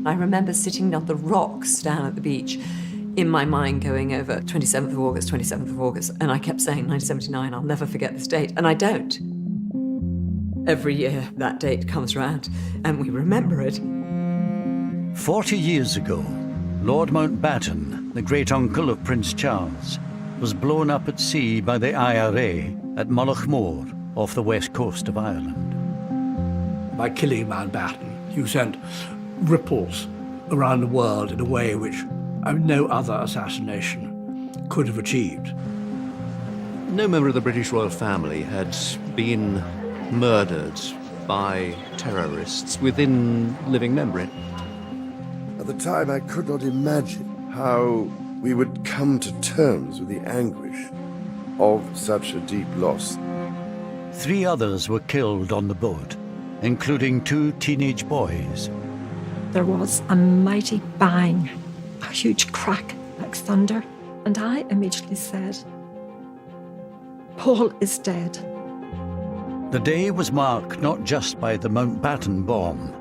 I remember sitting on the rocks down at the beach, in my mind going over 27th of August, 27th of August, and I kept saying 1979, I'll never forget this date, and I don't. Every year that date comes around, and we remember it. 40 years ago, Lord Mountbatten, the great-uncle of Prince Charles, was blown up at sea by the IRA at Mullaghmore, off the west coast of Ireland. By killing Mountbatten, you sent ripples around the world in a way which no other assassination could have achieved. No member of the British royal family had been murdered by terrorists within living memory. At the time, I could not imagine how we would come to terms with the anguish of such a deep loss. 3 others were killed on the boat, including 2 teenage boys. There was a mighty bang, a huge crack like thunder, and I immediately said, Paul is dead. The day was marked not just by the Mountbatten bomb,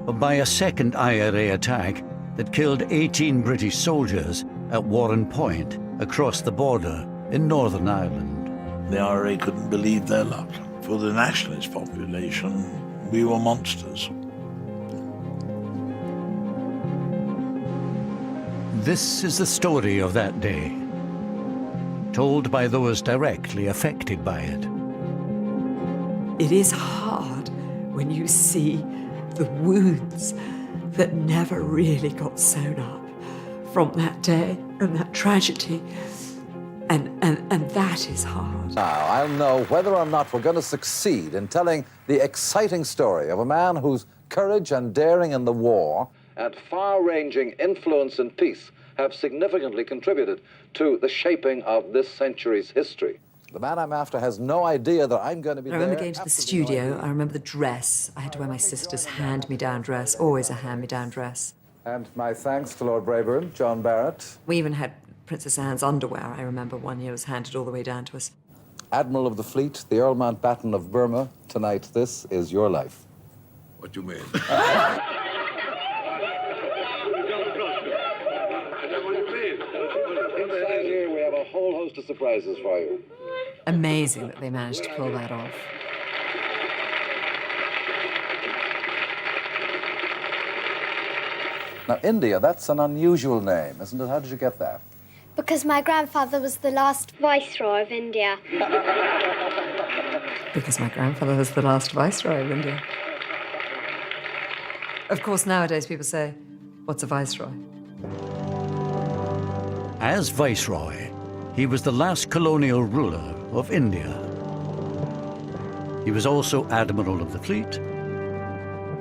but by a second IRA attack that killed 18 British soldiers at Warren Point, across the border in Northern Ireland. The IRA couldn't believe their luck. For the nationalist population, we were monsters. This is the story of that day, told by those directly affected by it. It is hard when you see the wounds that never really got sewn up from that day and that tragedy, and that is hard. Now, I'll know whether or not we're going to succeed in telling the exciting story of a man whose courage and daring in the war and far-ranging influence in peace have significantly contributed to the shaping of this century's history. The man I'm after has no idea that I'm going to be I remember going to the studio. I remember the dress. I had to wear my sister's hand-me-down dress, always a hand-me-down dress. And my thanks to Lord Brabourne, John Barrett. We even had Princess Anne's underwear. I remember one year was handed all the way down to us. Admiral of the Fleet, the Earl Mountbatten of Burma, tonight this is your life. What do you mean? Inside here we have a whole host of surprises for you. Amazing that they managed to pull that off. Now, India, that's an unusual name, isn't it? How did you get that? Because my grandfather was the last Viceroy of India. Because my grandfather was the last Viceroy of India. Of course, nowadays people say, what's a Viceroy? As Viceroy, he was the last colonial ruler of India. He was also Admiral of the Fleet,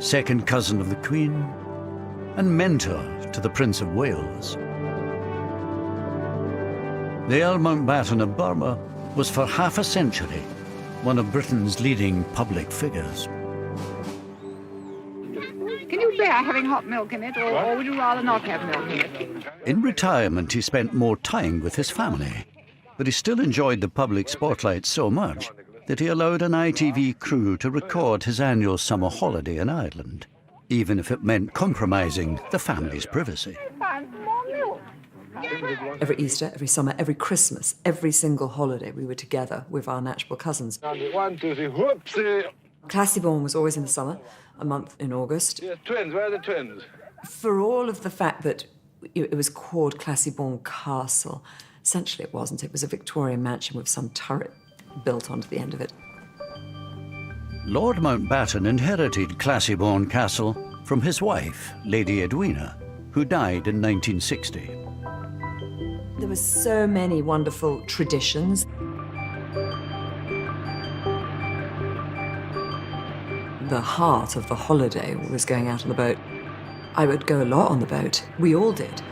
second cousin of the Queen, and mentor to the Prince of Wales. The Earl Mountbatten of Burma was for half a century one of Britain's leading public figures. Can you bear having hot milk in it, or would you rather not have milk in it? In retirement, he spent more time with his family, but he still enjoyed the public spotlight so much that he allowed an ITV crew to record his annual summer holiday in Ireland, even if it meant compromising the family's privacy. Every Easter, every summer, every Christmas, every single holiday, we were together with our natural cousins. 1, 2, 3, whoopsie! Classy-Born was always in the summer, a month in August. Yes, twins, where are the twins? For all of the fact that it was called Classy-Born Castle, essentially it wasn't. It was a Victorian mansion with some turret built onto the end of it. Lord Mountbatten inherited Classy-Born Castle from his wife, Lady Edwina, who died in 1960. There were so many wonderful traditions. The heart of the holiday was going out on the boat. I would go a lot on the boat. We all did.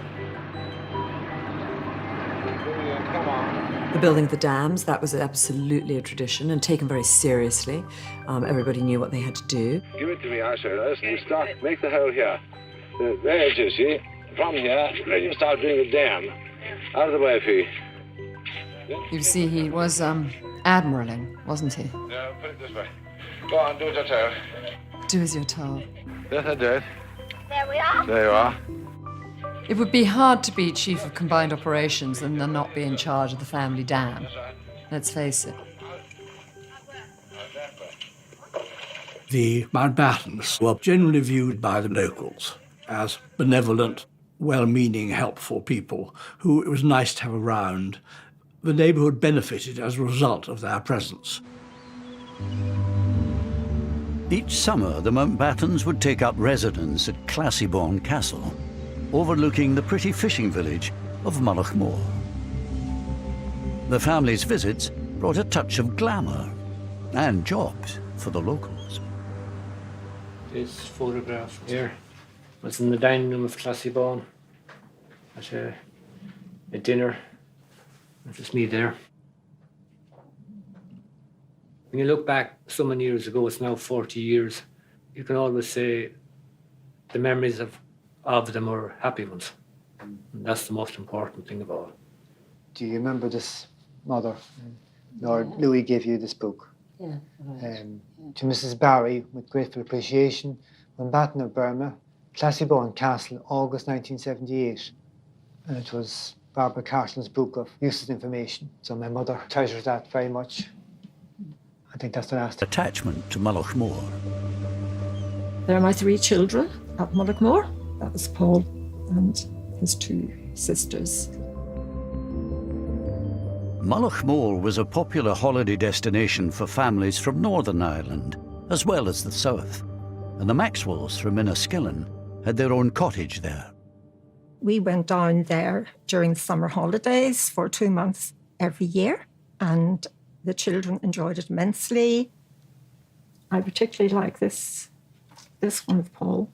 The building of the dams, that was absolutely a tradition and taken very seriously. Everybody knew what they had to do. Give it to me, I say, listen, you start, make the hole here. There it is, see? From here, then you start doing the dam. Out of the way, Fee. You see, he was admiraling, wasn't he? No, put it this way. Go on, do it yourself. Do as you're told. Yes, I did. There we are. There you are. It would be hard to be chief of combined operations and then not be in charge of the family dam. Let's face it. The Mountbattens were generally viewed by the locals as benevolent, well-meaning, helpful people who it was nice to have around. The neighbourhood benefited as a result of their presence. Each summer, the Mountbattens would take up residence at Classiebawn Castle, overlooking the pretty fishing village of Mullaghmore. The family's visits brought a touch of glamour and jobs for the locals. This photograph here was in the dining room of Classiebawn at a dinner. It's just me there. When you look back so many years ago, it's now 40 years, you can always say the memories of them are happy ones. And that's the most important thing of all. Do you remember this mother? Lord Louis gave you this book. Yeah. To Mrs. Barry, with grateful appreciation, Mountbatten of Burma, Classiebawn Castle, August 1978. And it was Barbara Carson's book of useless information. So my mother treasures that very much. I think that's the last attachment to Mullaghmore. There are my 3 children at Mullaghmore. That was Paul and his 2 sisters. Mullaghmore was a popular holiday destination for families from Northern Ireland, as well as the south, and the Maxwells from Inniskillen had their own cottage there. We went down there during the summer holidays for 2 months every year, and the children enjoyed it immensely. I particularly like this one with Paul.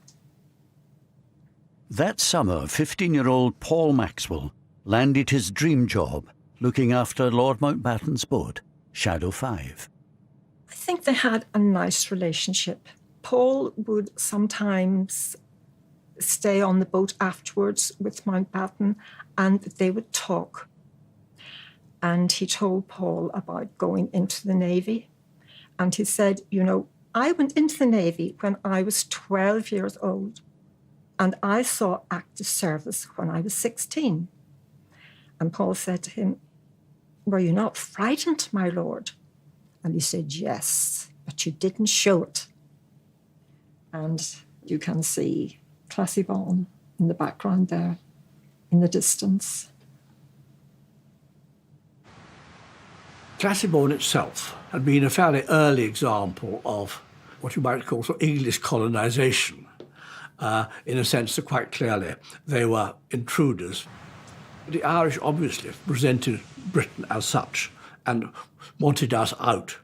That summer, 15-year-old Paul Maxwell landed his dream job looking after Lord Mountbatten's boat, Shadow 5. I think they had a nice relationship. Paul would sometimes stay on the boat afterwards with Mountbatten and they would talk. And he told Paul about going into the Navy. And he said, you know, I went into the Navy when I was 12 years old and I saw active service when I was 16. And Paul said to him, were you not frightened, my lord? And he said, yes, but you didn't show it. And you can see Classiebawn in the background there, in the distance. Classiebawn itself had been a fairly early example of what you might call sort of English colonisation, in a sense that quite clearly they were intruders. The Irish obviously presented Britain as such and wanted us out.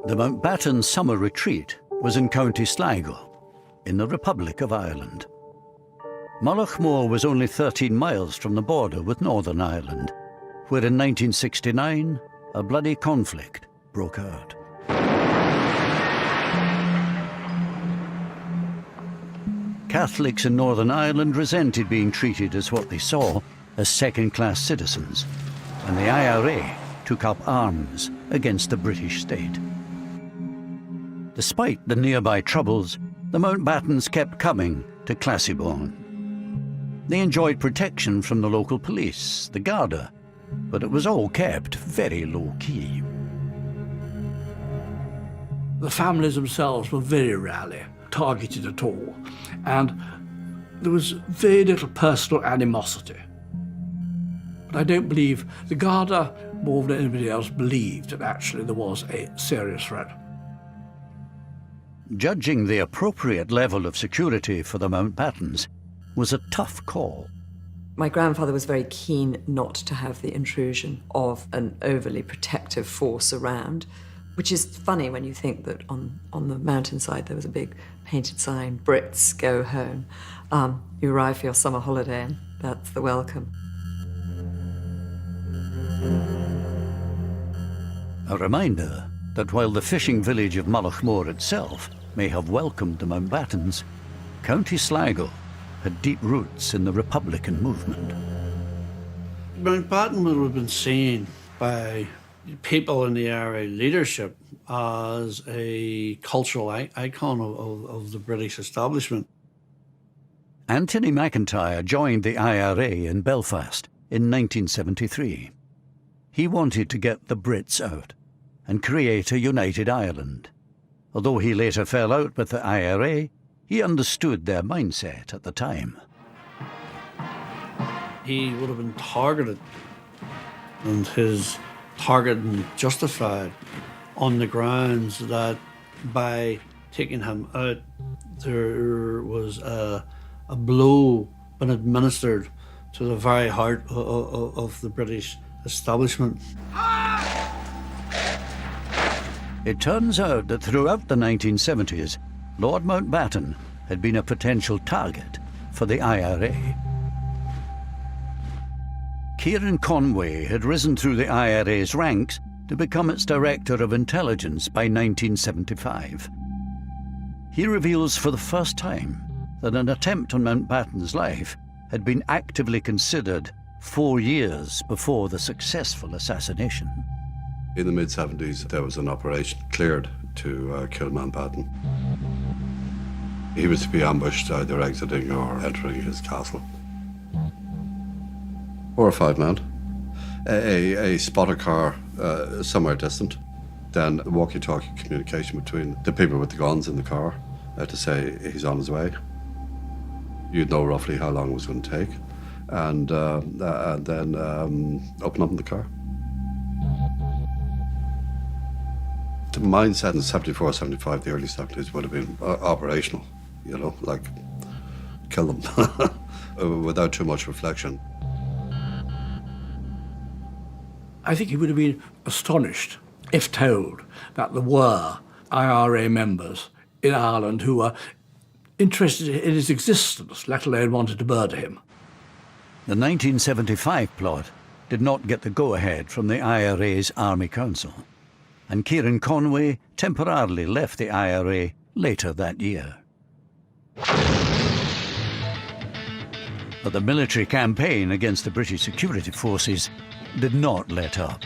The Mountbatten summer retreat was in County Sligo, in the Republic of Ireland. Mullaghmore was only 13 miles from the border with Northern Ireland, where in 1969 a bloody conflict broke out. Catholics in Northern Ireland resented being treated as what they saw as second-class citizens, and the IRA took up arms against the British state. Despite the nearby troubles, the Mountbattens kept coming to Classiebawn. They enjoyed protection from the local police, the Garda, but it was all kept very low-key. The families themselves were very rarely targeted at all, and there was very little personal animosity. But I don't believe the Garda, more than anybody else, believed that actually there was a serious threat. Judging the appropriate level of security for the Mountbattens was a tough call. My grandfather was very keen not to have the intrusion of an overly protective force around, which is funny when you think that on the mountainside there was a big painted sign, Brits go home. You arrive for your summer holiday and that's the welcome. A reminder that while the fishing village of Mullaghmore itself may have welcomed the Mountbattens, County Sligo had deep roots in the Republican movement. Mountbatten would have been seen by people in the IRA leadership as a cultural icon of the British establishment. Anthony McIntyre joined the IRA in Belfast in 1973. He wanted to get the Brits out and create a united Ireland. Although he later fell out with the IRA, he understood their mindset at the time. He would have been targeted, and his targeting justified on the grounds that by taking him out, there was a blow been administered to the very heart of the British establishment. It turns out that throughout the 1970s, Lord Mountbatten had been a potential target for the IRA. Kieran Conway had risen through the IRA's ranks to become its Director of Intelligence by 1975. He reveals for the first time that an attempt on Mountbatten's life had been actively considered 4 years before the successful assassination. In the mid-70s, there was an operation cleared to kill Mountbatten. He was to be ambushed either exiting or entering his castle. 4 or 5 men. A spotter car somewhere distant. Then walkie-talkie communication between the people with the guns in the car to say he's on his way. You'd know roughly how long it was going to take. And then open up in the car. The mindset in 74, 75, the early 70s would have been operational, you know, like kill them without too much reflection. I think he would have been astonished if told that there were IRA members in Ireland who were interested in his existence, let alone wanted to murder him. The 1975 plot did not get the go-ahead from the IRA's Army Council, and Kieran Conway temporarily left the IRA later that year. But the military campaign against the British security forces did not let up.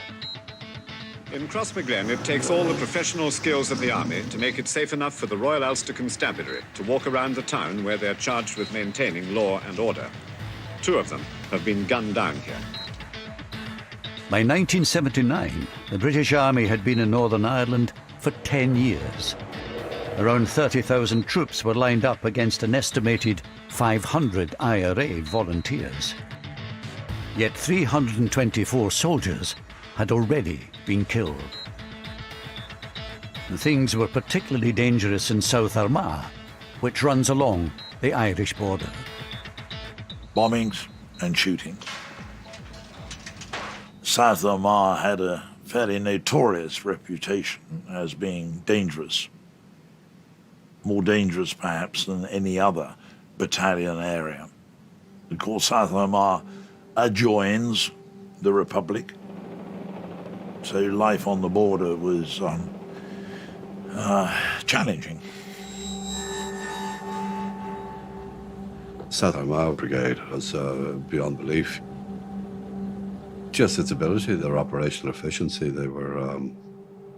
In Crossmaglen, it takes all the professional skills of the army to make it safe enough for the Royal Ulster Constabulary to walk around the town where they're charged with maintaining law and order. 2 of them have been gunned down here. By 1979, the British Army had been in Northern Ireland for 10 years. Around 30,000 troops were lined up against an estimated 500 IRA volunteers. Yet 324 soldiers had already been killed. And things were particularly dangerous in South Armagh, which runs along the Irish border. Bombings and shooting. South Armagh had a fairly notorious reputation as being dangerous. More dangerous, perhaps, than any other battalion area. Of course, South Armagh adjoins the Republic, so life on the border was challenging. South Armagh Brigade was beyond belief. Just its ability, their operational efficiency, they were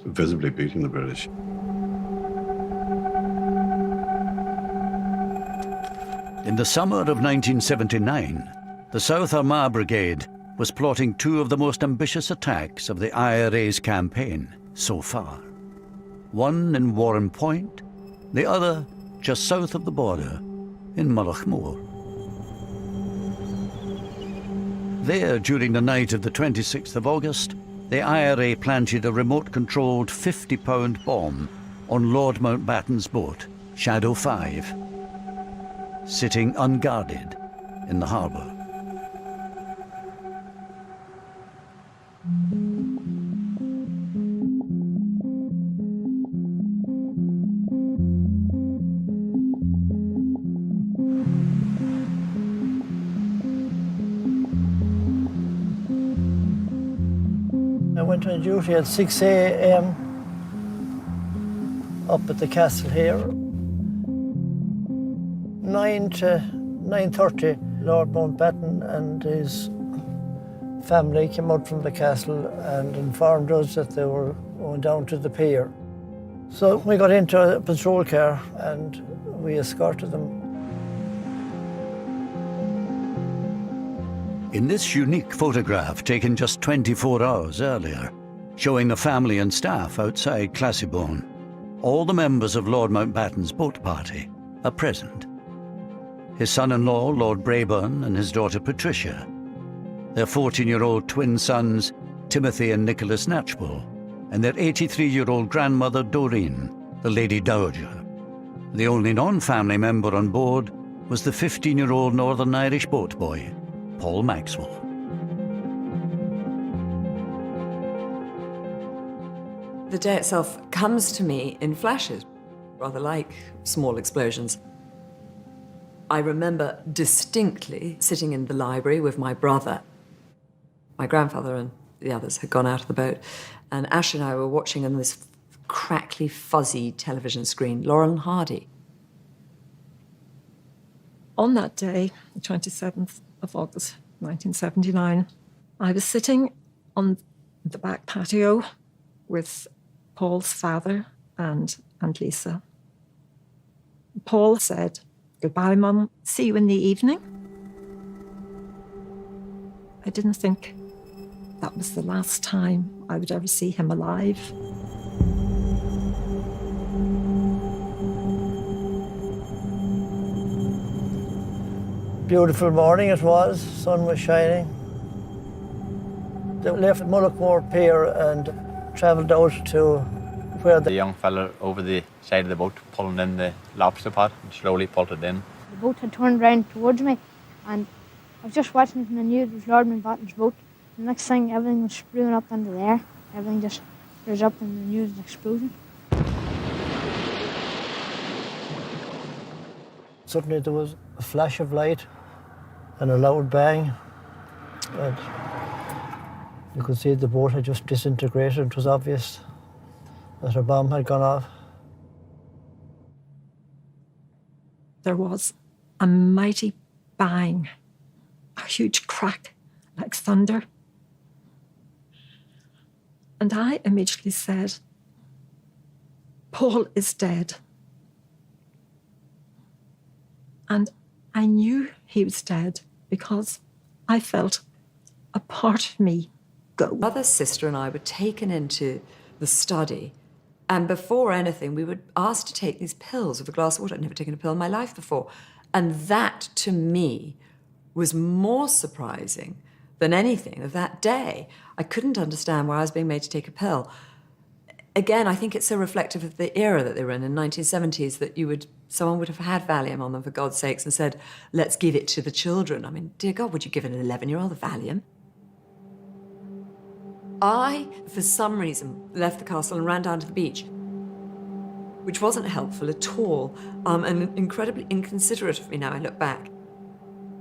visibly beating the British. In the summer of 1979, the South Armagh Brigade was plotting 2 of the most ambitious attacks of the IRA's campaign so far. One in Warren Point, the other just south of the border in Mullaghmore. There, during the night of the 26th of August, the IRA planted a remote-controlled 50-pound bomb on Lord Mountbatten's boat, Shadow 5, sitting unguarded in the harbour. I went on duty at 6 a.m. up at the castle here. 9 to 9:30, Lord Mountbatten and his family came out from the castle and informed us that they were going down to the pier. So we got into a patrol car and we escorted them. In this unique photograph taken just 24 hours earlier, showing the family and staff outside Classiebawn, all the members of Lord Mountbatten's boat party are present. His son-in-law, Lord Brabourne, and his daughter Patricia, their 14-year-old twin sons, Timothy and Nicholas Knatchbull, and their 83-year-old grandmother, Doreen, the Lady Dowager. The only non-family member on board was the 15-year-old Northern Irish boat boy, Paul Maxwell. The day itself comes to me in flashes, rather like small explosions. I remember distinctly sitting in the library with my brother. My grandfather and the others had gone out of the boat, and Ash and I were watching on this crackly, fuzzy television screen, Laurel and Hardy. On that day, the 27th of August, 1979, I was sitting on the back patio with Paul's father and Lisa. Paul said, "Goodbye, Mum. See you in the evening." I didn't think that was the last time I would ever see him alive. Beautiful morning it was, sun was shining. They left Mullaghmore Pier and travelled out to where the young fella over the side of the boat pulling in the lobster pot and slowly pulled it in. The boat had turned round towards me and I was just watching it and I knew it was Lord Mountbatten's boat. The next thing, everything was spewing up into the air. Everything just rose up and I knew it was an explosion. Suddenly there was a flash of light and a loud bang, and you could see the boat had just disintegrated. It was obvious that a bomb had gone off. There was a mighty bang, a huge crack like thunder. And I immediately said, "Paul is dead." And I knew he was dead because I felt a part of me go. Mother, sister, and I were taken into the study, and before anything, we were asked to take these pills with a glass of water. I'd never taken a pill in my life before. And that, to me, was more surprising than anything of that day. I couldn't understand why I was being made to take a pill. Again, I think it's so reflective of the era that they were in 1970s, that someone would have had Valium on them, for God's sakes, and said, "Let's give it to the children." I mean, dear God, would you give an 11-year-old a Valium? I, for some reason, left the castle and ran down to the beach, which wasn't helpful at all, and incredibly inconsiderate of me now I look back.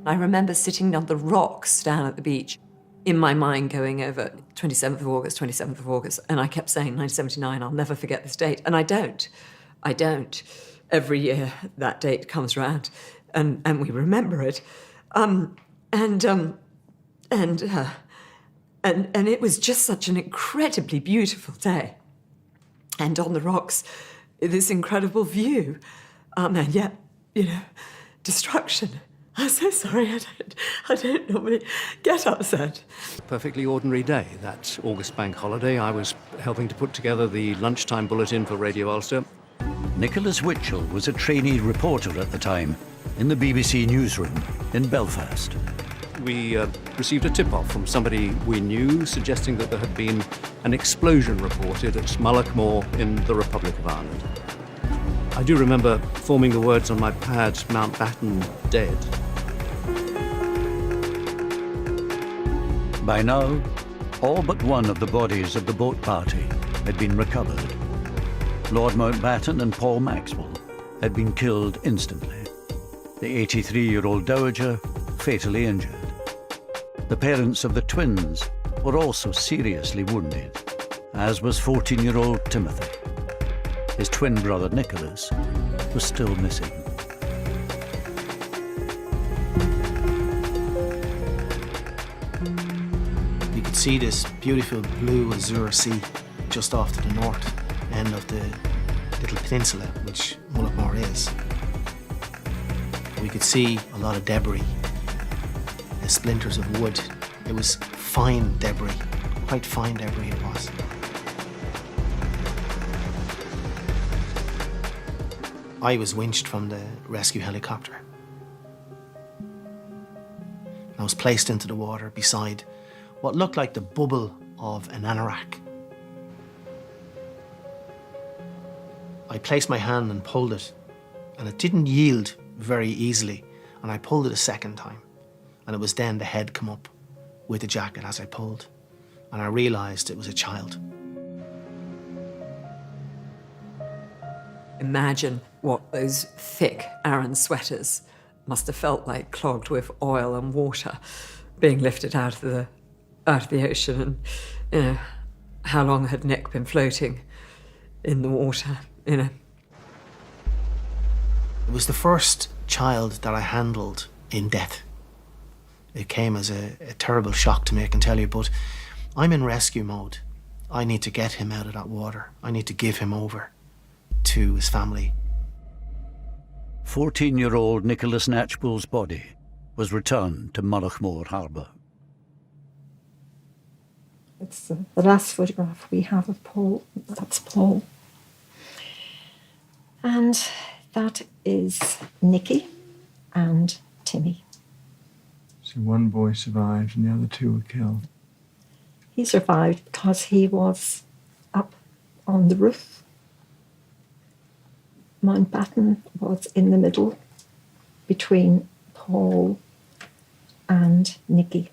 I remember sitting on the rocks down at the beach, in my mind going over 27th of August, and I kept saying 1979, I'll never forget this date, and I don't. Every year that date comes round, and we remember it, and it was just such an incredibly beautiful day, and on the rocks, this incredible view, and yet, destruction. I'm so sorry, I don't normally get upset. Perfectly ordinary day, that August bank holiday. I was helping to put together the lunchtime bulletin for Radio Ulster. Nicholas Witchell was a trainee reporter at the time in the BBC newsroom in Belfast. We received a tip-off from somebody we knew suggesting that there had been an explosion reported at Mullaghmore in the Republic of Ireland. I do remember forming the words on my pad, "Mountbatten dead." By now, all but one of the bodies of the boat party had been recovered. Lord Mountbatten and Paul Maxwell had been killed instantly. The 83-year-old dowager fatally injured. The parents of the twins were also seriously wounded, as was 14-year-old Timothy. His twin brother Nicholas was still missing. You could see this beautiful blue azure sea just off to the north end of the little peninsula, which Mullaghmore is. We could see a lot of debris, splinters of wood. It was fine debris, quite fine debris it was. I was winched from the rescue helicopter. I was placed into the water beside what looked like the bubble of an anorak. I placed my hand and pulled it, and it didn't yield very easily, and I pulled it a second time, and it was then the head come up with the jacket as I pulled, and I realised it was a child. Imagine what those thick Aran sweaters must have felt like, clogged with oil and water, being lifted out of the ocean. And, you know, how long had Nick been floating in the water, you know? It was the first child that I handled in death. It came as a terrible shock to me, I can tell you, but I'm in rescue mode. I need to get him out of that water. I need to give him over to his family. 14-year-old Nicholas Knatchbull's body was returned to Mullaghmore Harbour. It's the last photograph we have of Paul. That's Paul. And that is Nicky and Timmy. So one boy survived and the other two were killed. He survived because he was up on the roof. Mountbatten was in the middle between Paul and Nicky.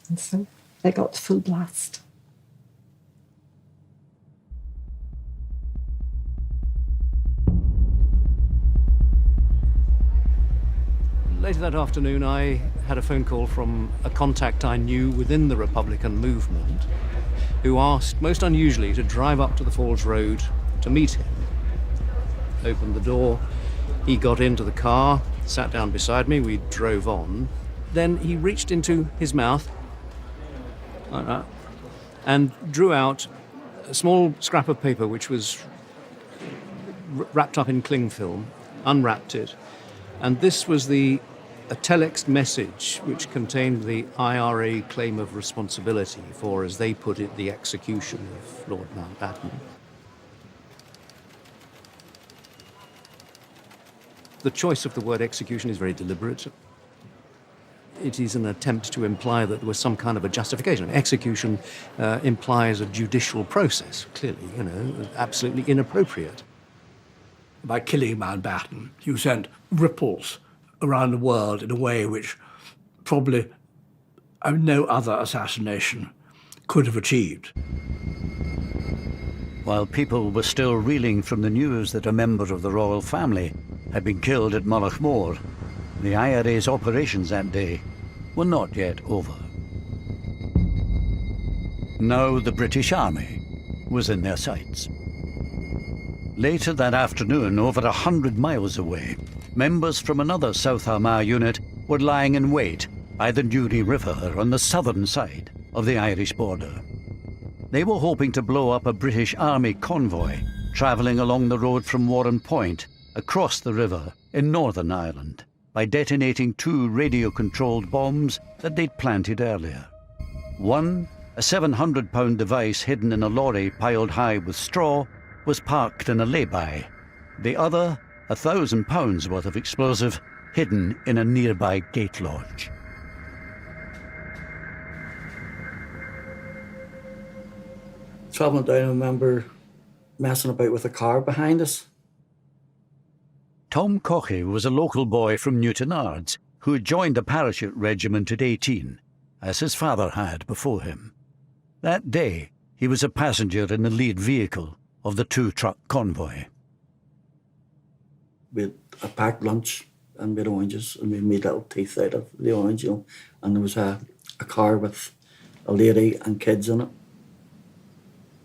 And so they got full blast. Later that afternoon, I had a phone call from a contact I knew within the Republican movement who asked, most unusually, to drive up to the Falls Road to meet him. Opened the door, he got into the car, sat down beside me, we drove on. Then he reached into his mouth like that, and drew out a small scrap of paper which was wrapped up in cling film, unwrapped it, and this was a telex message which contained the IRA claim of responsibility for, as they put it, the execution of Lord Mountbatten. The choice of the word execution is very deliberate. It is an attempt to imply that there was some kind of a justification. Execution implies a judicial process, clearly, you know, absolutely inappropriate. By killing Mountbatten, you sent ripples around the world in a way which probably no other assassination could have achieved. While people were still reeling from the news that a member of the royal family had been killed at Mullaghmore, the IRA's operations that day were not yet over. Now the British Army was in their sights. Later that afternoon, over 100 miles away, members from another South Armagh unit were lying in wait by the Newry River on the southern side of the Irish border. They were hoping to blow up a British Army convoy travelling along the road from Warren Point across the river in Northern Ireland by detonating 2 radio-controlled bombs that they'd planted earlier. One, a 700-pound device hidden in a lorry piled high with straw, was parked in a lay-by. The other, 1,000 pounds worth of explosive, hidden in a nearby gate lodge. Travelling down, I remember messing about with a car behind us. Tom Caughey was a local boy from Newtonards who had joined the parachute regiment at 18, as his father had before him. That day, he was a passenger in the lead vehicle of the 2-truck convoy. We had a packed lunch and we had oranges and we made little teeth out of the orange, you know, and there was a car with a lady and kids in it.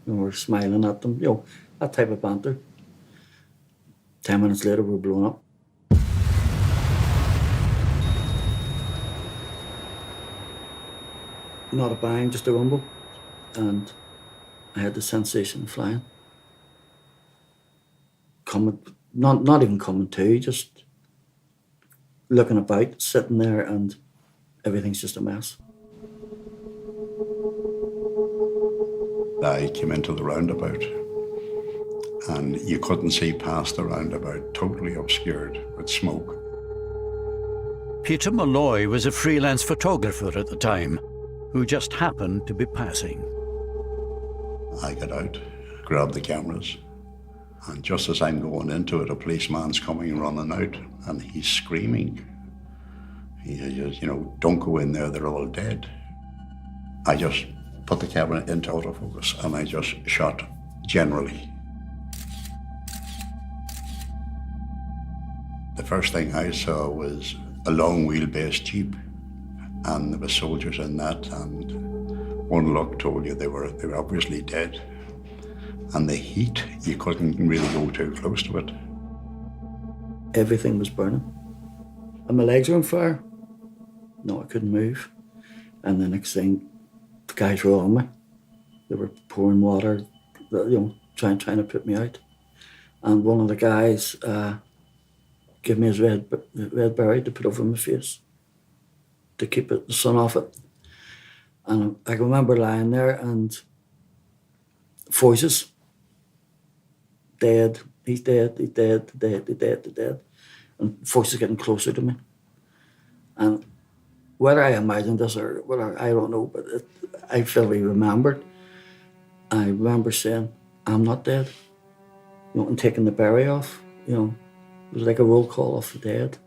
And we were smiling at them, you know, that type of banter. 10 minutes later, we were blown up. Not a bang, just a rumble. And I had the sensation of flying. coming, not even coming to, just looking about, sitting there, and everything's just a mess. I came into the roundabout and you couldn't see past the roundabout, totally obscured with smoke. Peter Malloy was a freelance photographer at the time, who just happened to be passing. I got out, grabbed the cameras, and just as I'm going into it, a policeman's coming running out, and he's screaming. He says, you know, don't go in there, they're all dead. I just put the camera into autofocus, and I just shot generally. The first thing I saw was a long wheelbase Jeep, and there were soldiers in that, and one look told you they were obviously dead. And the heat, you couldn't really go too close to it. Everything was burning. And my legs were on fire. No, I couldn't move. And the next thing, the guys were on me. They were pouring water, you know, trying to put me out. And one of the guys gave me his red berry to put over my face to keep the sun off it. And I can remember lying there and voices. Dead, he's dead, he's dead, he's dead, he's dead, he's dead. And voices getting closer to me. And whether I imagined this or whether, I don't know, but I vividly remembered. I remember saying, I'm not dead. You know, and taking the berry off, you know. It was like a roll call of the dead.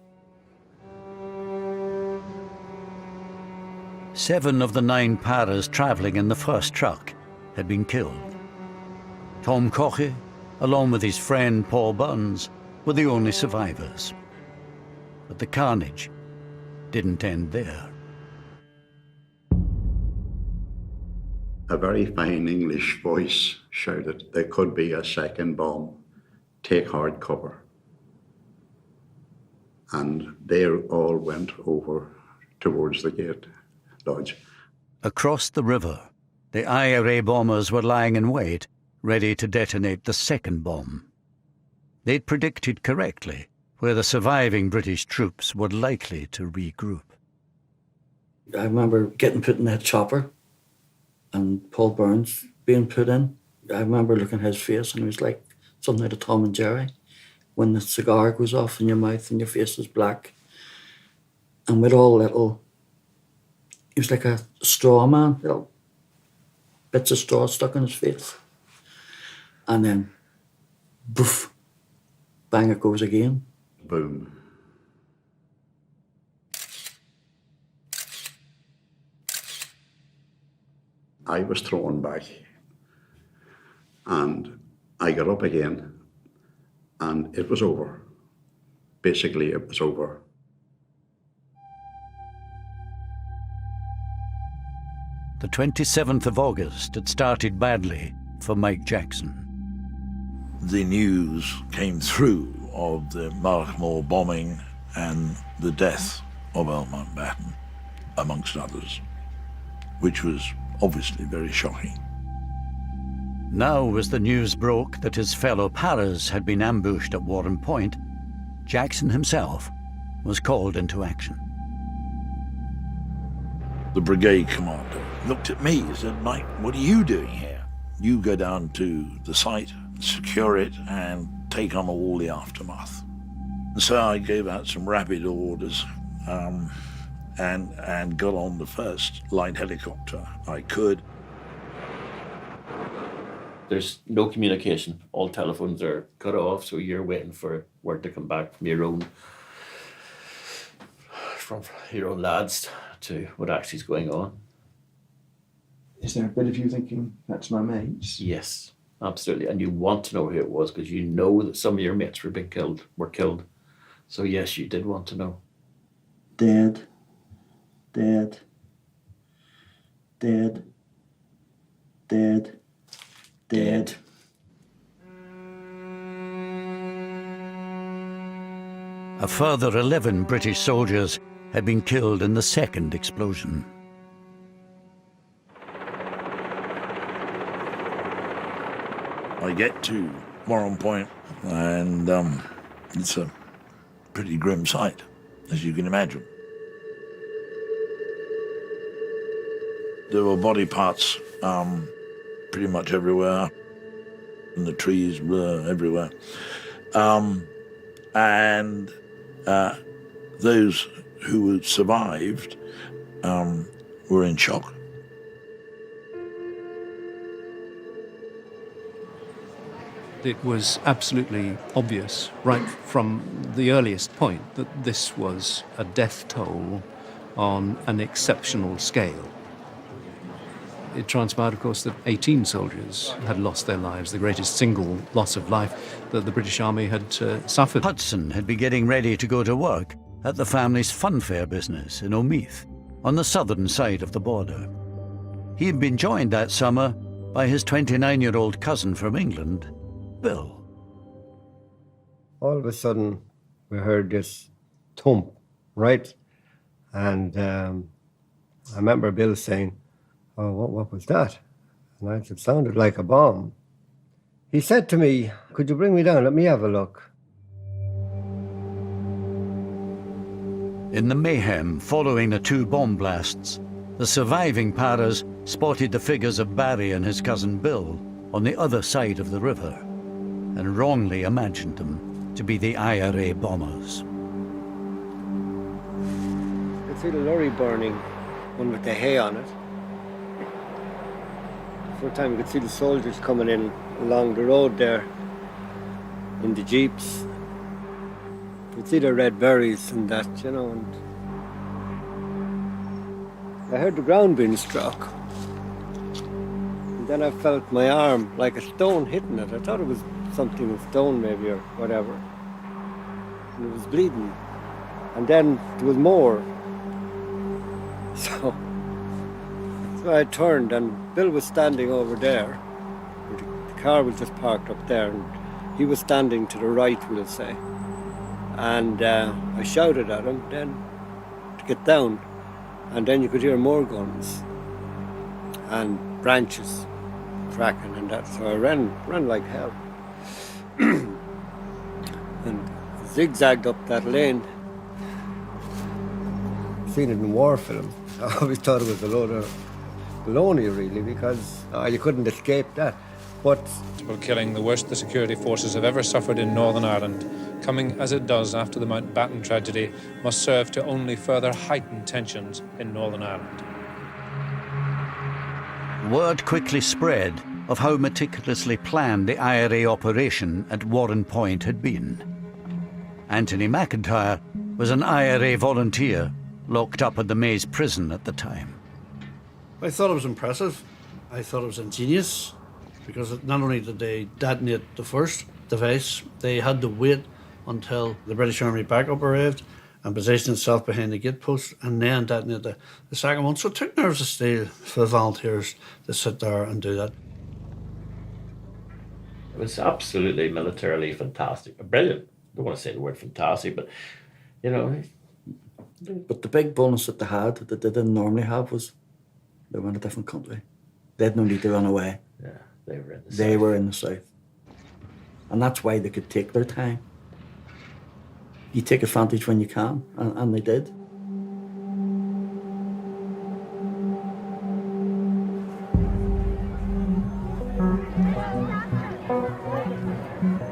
7 of the 9 paras travelling in the first truck had been killed. Tom Coche, along with his friend Paul Burns, were the only survivors. But the carnage didn't end there. A very fine English voice shouted, there could be a second bomb. Take hard cover. And they all went over towards the gate lodge. Across the river, the IRA bombers were lying in wait, ready to detonate the second bomb. They'd predicted correctly where the surviving British troops were likely to regroup. I remember getting put in that chopper and Paul Burns being put in. I remember looking at his face and it was like something out of Tom and Jerry. When the cigar goes off in your mouth and your face is black. And with all little, he was like a straw man, little bits of straw stuck in his face. And then, boof, bang it goes again. Boom. I was thrown back and I got up again. And it was over. Basically, it was over. The 27th of August had started badly for Mike Jackson. The news came through of the Markle bombing and the death of Earl Mountbatten, amongst others, which was obviously very shocking. Now, as the news broke that his fellow paras had been ambushed at Warren Point, Jackson himself was called into action. The brigade commander looked at me and said, Mike, what are you doing here? You go down to the site, secure it, and take on all the aftermath. And so I gave out some rapid orders and got on the first light helicopter I could. There's no communication. All telephones are cut off, so you're waiting for word to come back from your own lads to what actually is going on. Is there a bit of you thinking, that's my mates? Yes, absolutely. And you want to know who it was because you know that some of your mates were killed. So yes, you did want to know. Dead, dead, dead, dead, dead. A further 11 British soldiers had been killed in the second explosion. I get to Warren Point, and it's a pretty grim sight, as you can imagine. There were body parts pretty much everywhere, and the trees were everywhere. And those who had survived were in shock. It was absolutely obvious, right from the earliest point, that this was a death toll on an exceptional scale. It transpired, of course, that 18 soldiers had lost their lives, the greatest single loss of life that the British Army had suffered. Hudson had been getting ready to go to work at the family's funfair business in Omeath, on the southern side of the border. He had been joined that summer by his 29-year-old cousin from England, Bill. All of a sudden, we heard this thump, right? And I remember Bill saying, "Oh, what was that?" And I said, "It sounded like a bomb." He said to me, "Could you bring me down? Let me have a look." In the mayhem following the two bomb blasts, the surviving paras spotted the figures of Barry and his cousin Bill on the other side of the river, and wrongly imagined them to be the IRA bombers. I could see the lorry burning, one with the hay on it. For a time you could see the soldiers coming in along the road there in the jeeps. You could see the red berries and that, you know, and I heard the ground being struck. And then I felt my arm like a stone hitting it. I thought it was something with stone maybe or whatever. And it was bleeding. And then there was more. So I turned and Bill was standing over there. The car was just parked up there and he was standing to the right, we'll say. And I shouted at him then to get down. And then you could hear more guns and branches cracking and that. So I ran like hell. And zigzagged up that lane. I've seen it in war film. I always thought it was a load of baloney, really, because you couldn't escape that. But killing the worst the security forces have ever suffered in Northern Ireland, coming as it does after the Mountbatten tragedy, must serve to only further heighten tensions in Northern Ireland. Word quickly spread of how meticulously planned the IRA operation at Warren Point had been. Anthony McIntyre was an IRA volunteer locked up at the Maze prison at the time. I thought it was impressive. I thought it was ingenious, because not only did they detonate the first device, they had to wait until the British Army backup arrived and positioned itself behind the gate post and then detonate the second one. So it took nerves of steel for the volunteers to sit there and do that. It was absolutely militarily fantastic. Brilliant. I don't want to say the word fantastic, but, you know. But the big bonus that they had that they didn't normally have was they were in a different country. They had no need to run away. Yeah, they were in the south. They were in the south. And that's why they could take their time. You take advantage when you can, and they did.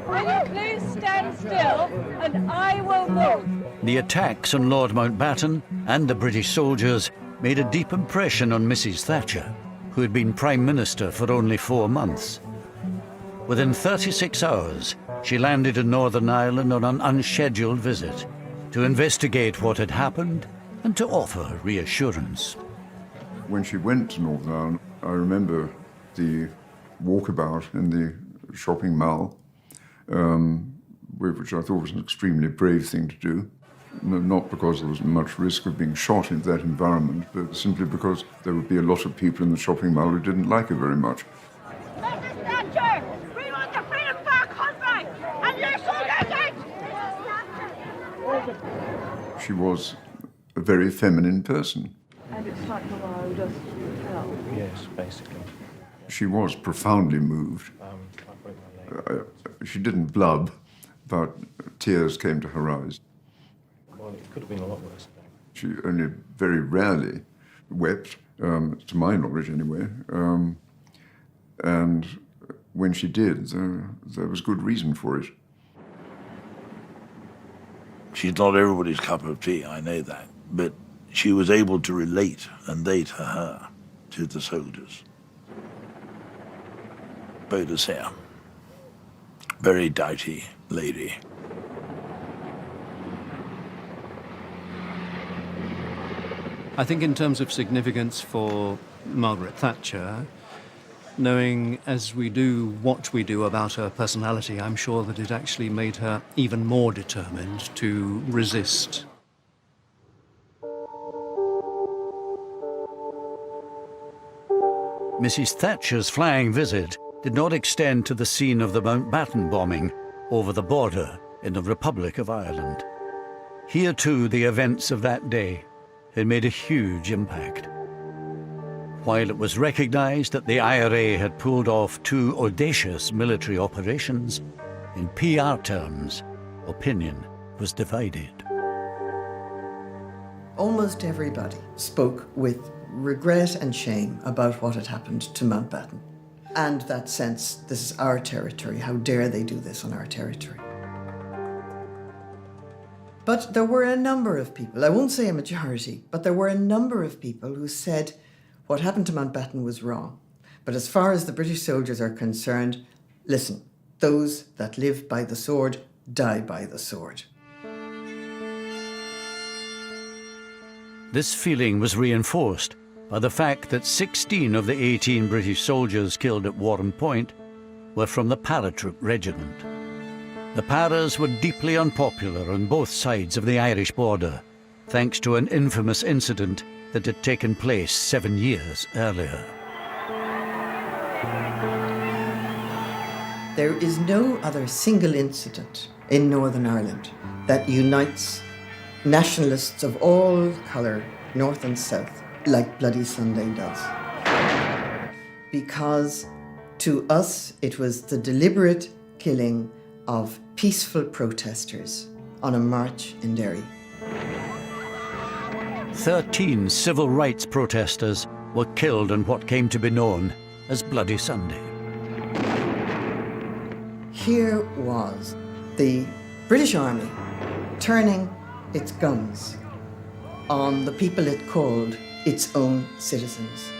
Will you please stand still and I will move? The attacks on Lord Mountbatten and the British soldiers made a deep impression on Mrs. Thatcher, who had been Prime Minister for only 4 months. Within 36 hours, she landed in Northern Ireland on an unscheduled visit to investigate what had happened and to offer reassurance. When she went to Northern Ireland, I remember the walkabout in the shopping mall, which I thought was an extremely brave thing to do. Not because there was much risk of being shot in that environment, but simply because there would be a lot of people in the shopping mall who didn't like it very much. Mrs. Thatcher, we want the freedom of our country, and you're so good. She was a very feminine person. And it's not allowed us to tell. Yes, basically. She was profoundly moved. She didn't blub, but tears came to her eyes. Well, it could have been a lot worse. She only very rarely wept, to my knowledge anyway. And when she did, there was good reason for it. She's not everybody's cup of tea, I know that, but she was able to relate, and they to her, to the soldiers. Bodas here. Very doughty lady. I think in terms of significance for Margaret Thatcher, knowing as we do what we do about her personality, I'm sure that it actually made her even more determined to resist. Mrs. Thatcher's flying visit did not extend to the scene of the Mountbatten bombing over the border in the Republic of Ireland. Here too, the events of that day had made a huge impact. While it was recognised that the IRA had pulled off 2 audacious military operations, in PR terms, opinion was divided. Almost everybody spoke with regret and shame about what had happened to Mountbatten. And that sense, this is our territory, how dare they do this on our territory? But there were a number of people, I won't say a majority, but there were a number of people who said what happened to Mountbatten was wrong. But as far as the British soldiers are concerned, listen, those that live by the sword die by the sword. This feeling was reinforced by the fact that 16 of the 18 British soldiers killed at Warren Point were from the paratroop regiment. The Paras were deeply unpopular on both sides of the Irish border, thanks to an infamous incident that had taken place 7 years earlier. There is no other single incident in Northern Ireland that unites nationalists of all colour, north and south, like Bloody Sunday does. Because to us, it was the deliberate killing of peaceful protesters on a march in Derry. 13 civil rights protesters were killed on what came to be known as Bloody Sunday. Here was the British Army turning its guns on the people it called its own citizens.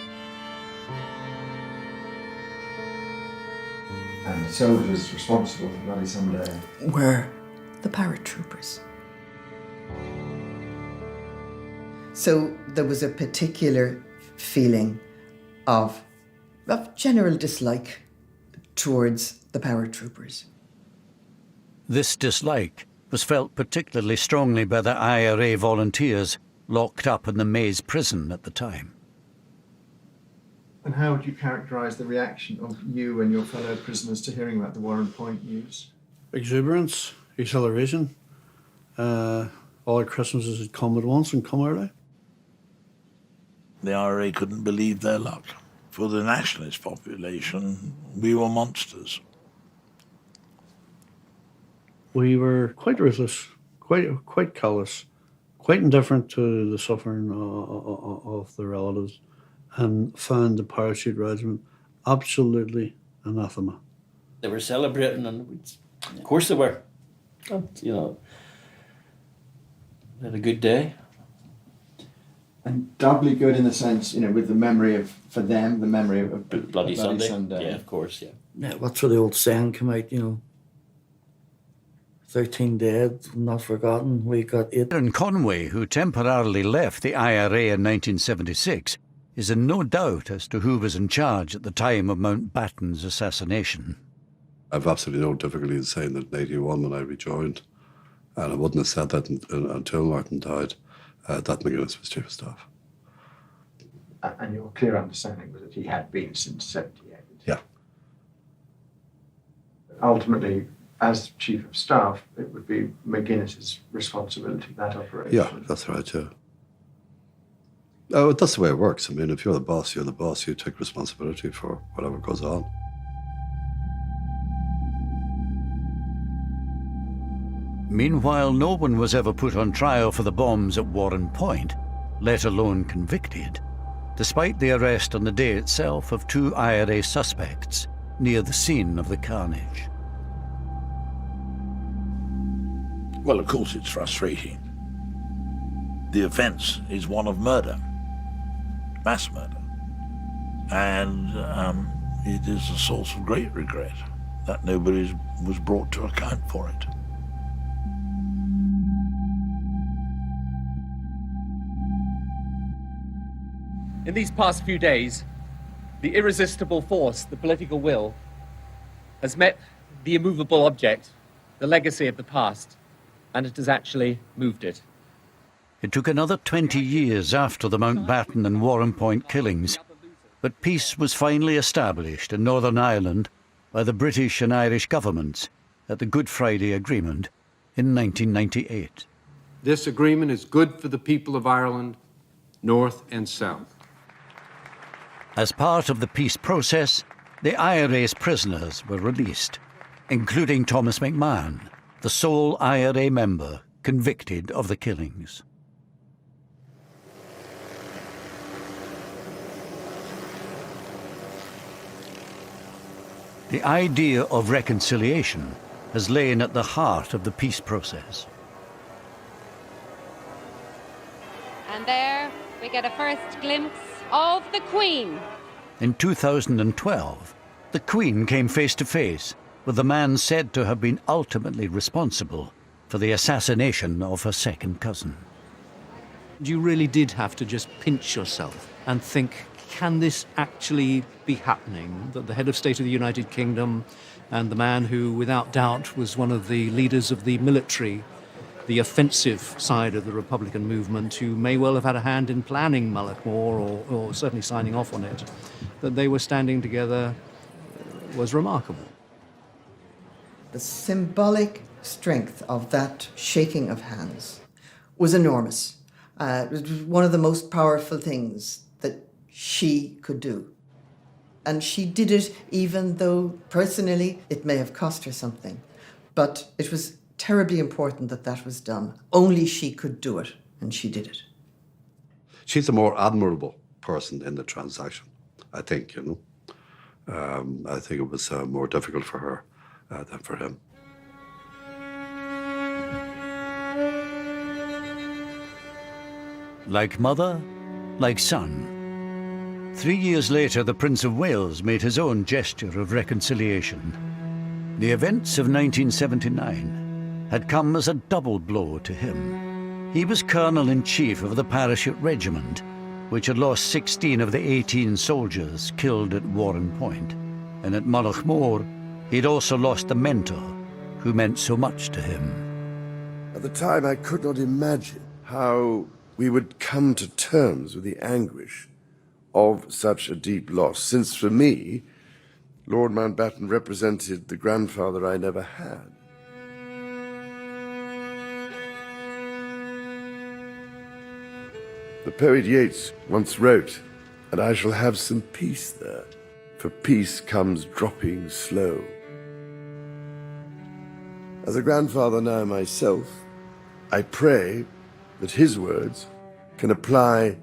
And the soldiers responsible for Bloody Sunday were the paratroopers. So there was a particular feeling of general dislike towards the paratroopers. This dislike was felt particularly strongly by the IRA volunteers locked up in the Maze prison at the time. And how would you characterise the reaction of you and your fellow prisoners to hearing about the Warren Point news? Exuberance, exhilaration. All Christmases had come at once and come early. The IRA couldn't believe their luck. For the nationalist population, we were monsters. We were quite ruthless, quite callous, quite indifferent to the suffering of the relatives, and found the parachute regiment absolutely anathema. They were celebrating, and of course they were. You know, they had a good day. And doubly good in the sense, you know, with the memory of, for them, the memory of Bloody Sunday. Yeah, of course, yeah. Yeah, what's where the old saying come out, you know, 13 dead, not forgotten, we got 8. Aaron Conway, who temporarily left the IRA in 1976, is in no doubt as to who was in charge at the time of Mountbatten's assassination. I've absolutely no difficulty in saying that in 81 when I rejoined, and I wouldn't have said that until Martin died, that McGuinness was chief of staff. And your clear understanding was that he had been since 78? Yeah. Ultimately, as chief of staff, it would be McGuinness's responsibility, that operation. Yeah, that's right, yeah. Oh, that's the way it works. I mean, if you're the boss, you take responsibility for whatever goes on. Meanwhile, no one was ever put on trial for the bombs at Warren Point, let alone convicted, despite the arrest on the day itself of 2 IRA suspects near the scene of the carnage. Well, of course it's frustrating. The offence is one of murder, mass murder. And it is a source of great regret that nobody was brought to account for it. In these past few days, the irresistible force, the political will, has met the immovable object, the legacy of the past, and it has actually moved it. It took another 20 years after the Mountbatten and Warren Point killings, but peace was finally established in Northern Ireland by the British and Irish governments at the Good Friday Agreement in 1998. This agreement is good for the people of Ireland, North and South. As part of the peace process, the IRA's prisoners were released, including Thomas McMahon, the sole IRA member convicted of the killings. The idea of reconciliation has lain at the heart of the peace process. And there we get a first glimpse of the Queen. In 2012, the Queen came face to face with the man said to have been ultimately responsible for the assassination of her second cousin. You really did have to just pinch yourself and think, can this actually be happening? That the head of state of the United Kingdom and the man who, without doubt, was one of the leaders of the military, the offensive side of the Republican movement, who may well have had a hand in planning Mullaghmore or certainly signing off on it, that they were standing together was remarkable. The symbolic strength of that shaking of hands was enormous. It was one of the most powerful things that she could do. And she did it even though personally it may have cost her something. But it was terribly important that that was done. Only she could do it, and she did it. She's a more admirable person in the transaction, I think, you know. I think it was more difficult for her than for him. Like mother, like son. 3 years later, the Prince of Wales made his own gesture of reconciliation. The events of 1979 had come as a double blow to him. He was Colonel-in-Chief of the Parachute Regiment, which had lost 16 of the 18 soldiers killed at Warren Point. And at Mullaghmore, he'd also lost a mentor who meant so much to him. At the time, I could not imagine how we would come to terms with the anguish of such a deep loss, since for me, Lord Mountbatten represented the grandfather I never had. The poet Yeats once wrote, "And I shall have some peace there, for peace comes dropping slow." As a grandfather now myself, I pray that his words can apply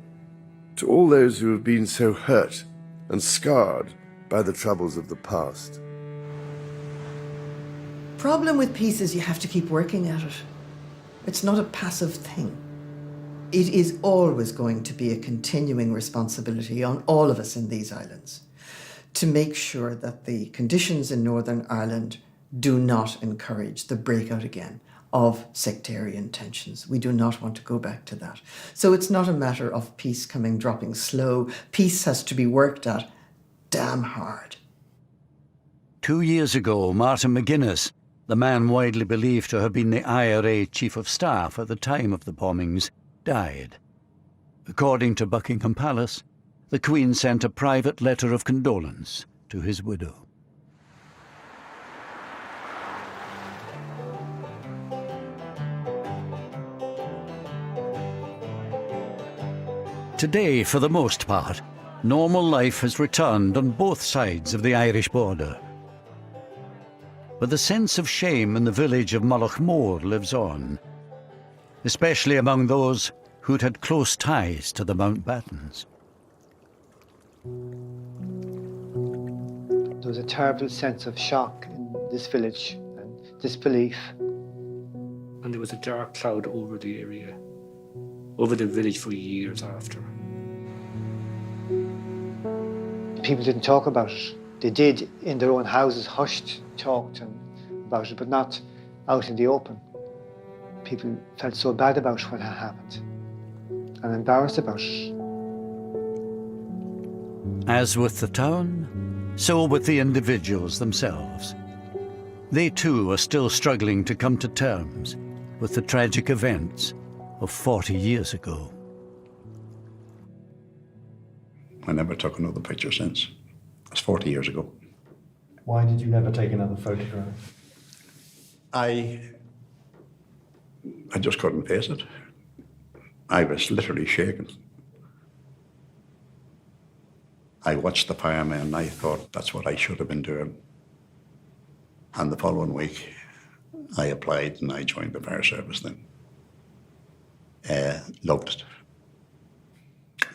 to all those who have been so hurt and scarred by the troubles of the past. Problem with peace is you have to keep working at it. It's not a passive thing. It is always going to be a continuing responsibility on all of us in these islands to make sure that the conditions in Northern Ireland do not encourage the breakout again of sectarian tensions. We do not want to go back to that. So it's not a matter of peace coming dropping slow. Peace has to be worked at damn hard. 2 years ago, Martin McGuinness, the man widely believed to have been the IRA Chief of Staff at the time of the bombings, died. According to Buckingham Palace, the Queen sent a private letter of condolence to his widow. Today, for the most part, normal life has returned on both sides of the Irish border. but the sense of shame in the village of Mullaghmore lives on, especially among those who'd had close ties to the Mountbattens. There was a terrible sense of shock in this village and disbelief. And there was a dark cloud over the area, over the village for years after. People didn't talk about it. They did in their own houses, hushed, talked about it, but not out in the open. People felt so bad about what had happened and embarrassed about it. As with the town, so with the individuals themselves. They too are still struggling to come to terms with the tragic events of 40 years ago. I never took another picture since. It was 40 years ago. Why did you never take another photograph? I just couldn't face it. I was literally shaking. I watched the firemen and I thought that's what I should have been doing. And the following week, I applied and I joined the fire service then. Loved it.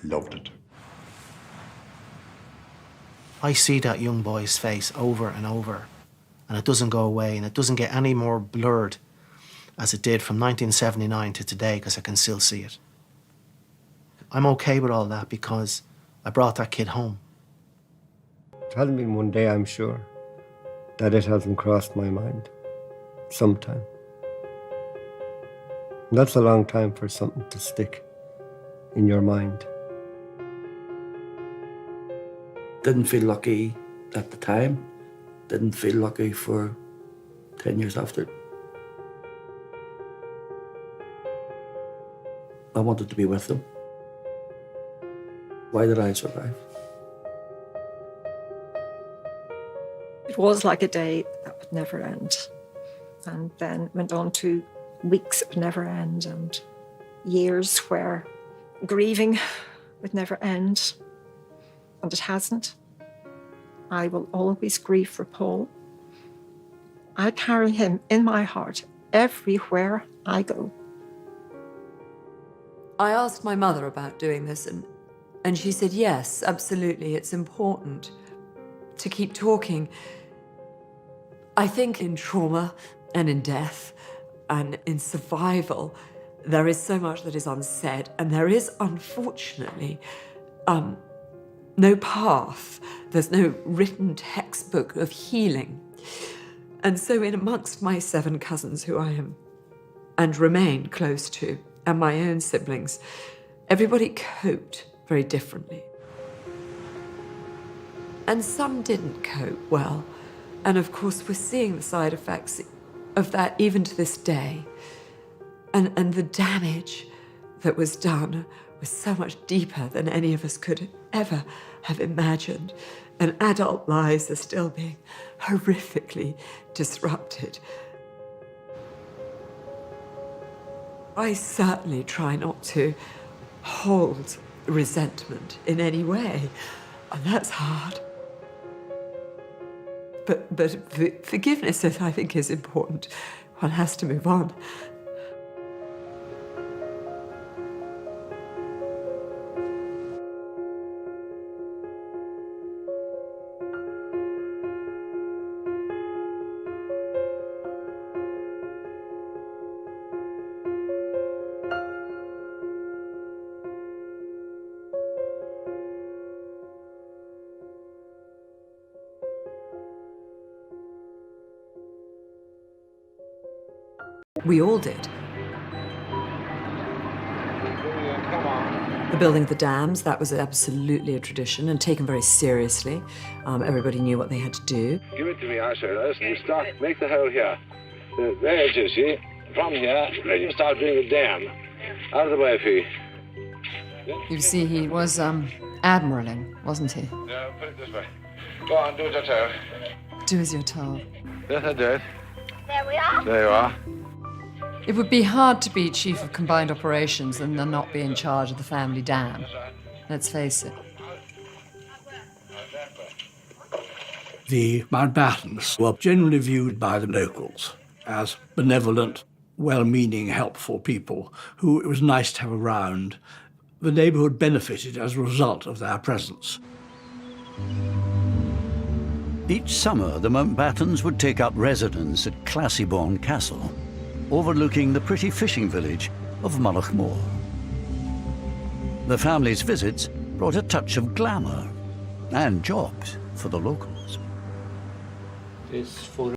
Loved it. I see that young boy's face over and over, and it doesn't go away, and it doesn't get any more blurred as it did from 1979 to today, because I can still see it. I'm okay with all that because I brought that kid home. It hasn't been one day, I'm sure, that it hasn't crossed my mind. Sometime. And that's a long time for something to stick in your mind. Didn't feel lucky at the time. Didn't feel lucky for 10 years after. I wanted to be with them. Why did I survive? It was like a day that would never end. And then went on to weeks that would never end and years where grieving would never end. And it hasn't. I will always grieve for Paul. I carry him in my heart everywhere I go. I asked my mother about doing this, and she said, yes, absolutely, it's important to keep talking. I think in trauma and in death and in survival, there is so much that is unsaid, and there is, unfortunately, no path. There's no written textbook of healing. And so in amongst my 7 cousins who I am and remain close to, and my own siblings, everybody coped very differently. And some didn't cope well. And of course, we're seeing the side effects of that even to this day. And the damage that was done was so much deeper than any of us could ever have imagined. And adult lives are still being horrifically disrupted. I certainly try not to hold resentment in any way, and that's hard. But forgiveness, I think, is important. One has to move on. We all did. The building of the dams, that was absolutely a tradition and taken very seriously. Everybody knew what they had to do. Give it to me, I say. Listen, you start, make the hole here. There it is, see? From here, then you start doing the dam. Out of the way, Fee. You see, he was admiraling, wasn't he? No, put it this way. Go on, do as you're told. Do as you're told. Yes, I did. There we are. There you are. It would be hard to be chief of combined operations and then not be in charge of the family dam. Let's face it. The Mountbattens were generally viewed by the locals as benevolent, well-meaning, helpful people who it was nice to have around. The neighbourhood benefited as a result of their presence. Each summer, the Mountbattens would take up residence at Classybourne Castle, overlooking the pretty fishing village of Mullach. The family's visits brought a touch of glamour and jobs for the locals. This photo